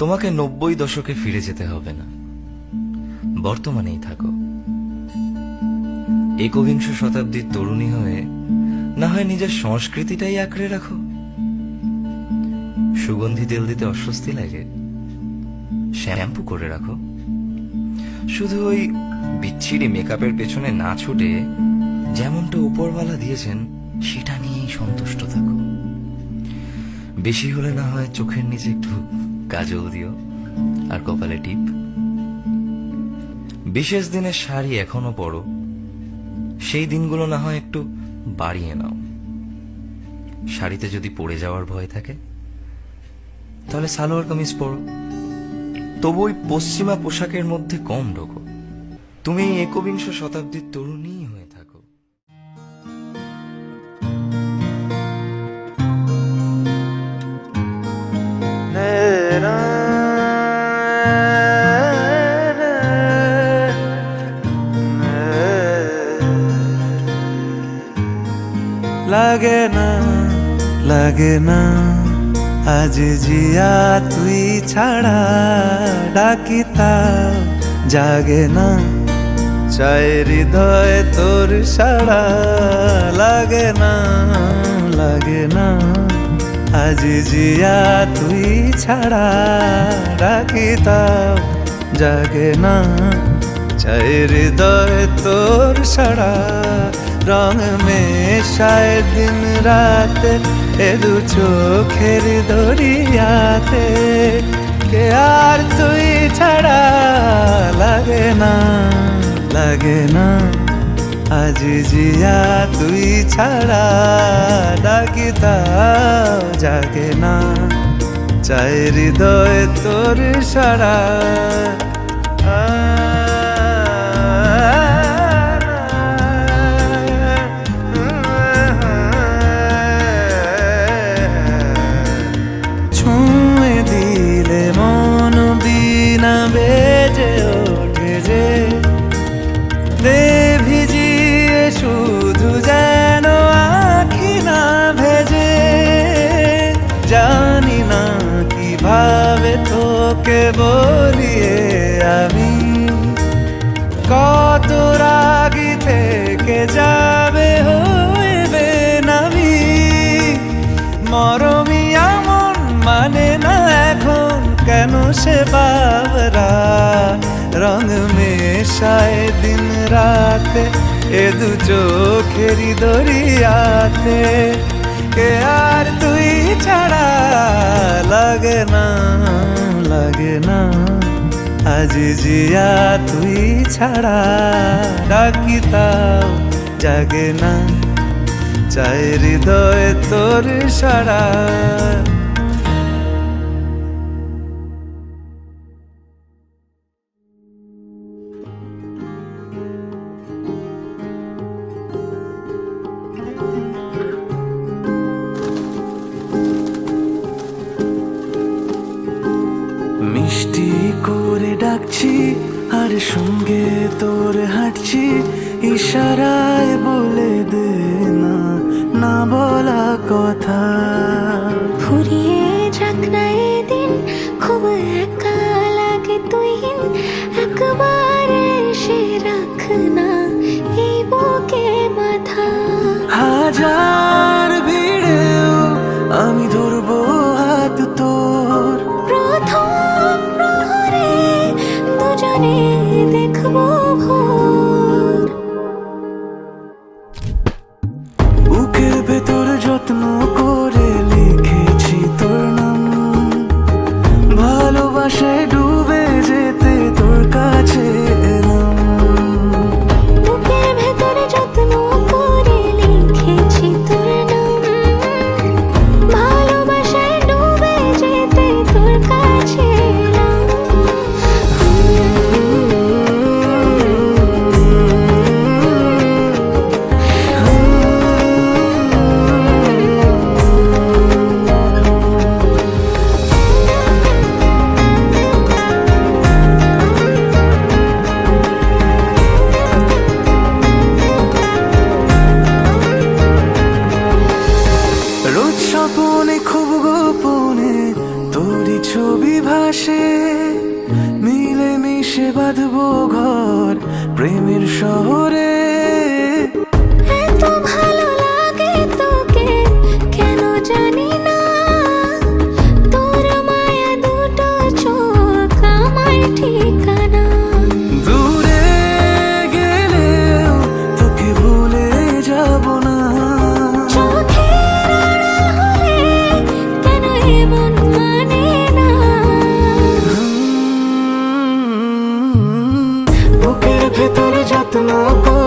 তোমাকে 90 দশকে ফিরে যেতে হবে না, বর্তমানেই থাকো। একবিংশ শতাব্দীর তরুণী হয়ে না হয় নিজের সংস্কৃতিটাই আঁকড়ে রাখো। সুগন্ধি তেল দিতে অস্বস্তি লাগে, শ্যাম্পু করে রাখো। শুধু ওই বিচ্ছিরি মেকআপের পেছনে না ছুটে যেমনটা উপরওয়ালা দিয়েছেন সেটা নিয়েই সন্তুষ্ট থাকো। বেশি হলে না হয় চোখের নিচে একটু কাজল দিও আর কপালে টিপ। বিশেষ দিনের শাড়ি এখনো পরো, সেই দিনগুলো না হয় একটু বাড়িয়ে নাও। শাড়িতে যদি পড়ে যাওয়ার ভয় থাকে তাহলে সালোয়ার কামিজ পরো, তবু ওই পশ্চিমা পোশাকের মধ্যে কম ঢোকো। তুমি এই একবিংশ শতাব্দীর তরুণী হয়ে থাকো। লাগে না লাগে না আজ জিয়া তুই ছাড়া, ডাকিতা জাগে না চাই হৃদয় তোর সাড়া। লাগে না লাগে না আজ জিয়া তুই ছাড়া, ডাকিতা জাগে না চাই হৃদয় তোর সাড়া। রং মেশায় দিন রাত এ দু চোখের দরিয়াতে, কে আর তুই ছাড়া। লাগে না লাগে না আজ জিয়া তুই ছাড়া, ডাকিতাও জাগে না চাই হৃদয় তোর সাড়া। বেজে ওঠে যে দে ভিজিয়ে শুধু যেন আখি না ভেজে। জানি না কিভাবে তোকে বলিয়ে আমি, কত রাগি থেকে যাবে হইবে নামি। মরমি এমন মানে না এখন কেন সে বাবরা, রং মেশায় দিন রাতে এ দু চোখেরি দরিয়াতে, কে আর তুই ছাড়া। লাগে না লাগে না আজ জিয়া তুই ছাড়া, ডাকিতাও জাগে না চাই হৃদয় তোর সাড়া। মিষ্টি করে ডাকছি আর সঙ্গে তোর হাঁটছি, ইশারায় বলে দে না না বলা কথা। ফুরিয়ে যাক না এদিন, খুব একা লাগে তুই একবার এসে রাখ না এই বুকে মাথা। হাজার ভিড়েও আমি ধরবো হাত তোর, প্রথম প্রহরে দুজনে দেখবো ভোর। বুকের ভেতর যত্ন করে লিখেছি তোর নাম, ভালোবাসায় ডুবে যেতে তোর কাছে এলাম। বুকের ভেতরে যত্ন করে লিখেছি তোর নাম, ভালোবাসায় ডুবে যেতে তোর কাছে এলাম। এসে মিলে মিশে বাঁধবো ঘর প্রেমের শহরে। এত ভালো লাগে তোকে কেন জানি না, তোর মায়া দুটো চোখ আমার ঠিকানা। দূরে গেলেও তোকে ভুলে যাব না। চোখের আড়াল হলে কেন এমন মানে না, বুকের ভেতর যত্ন করে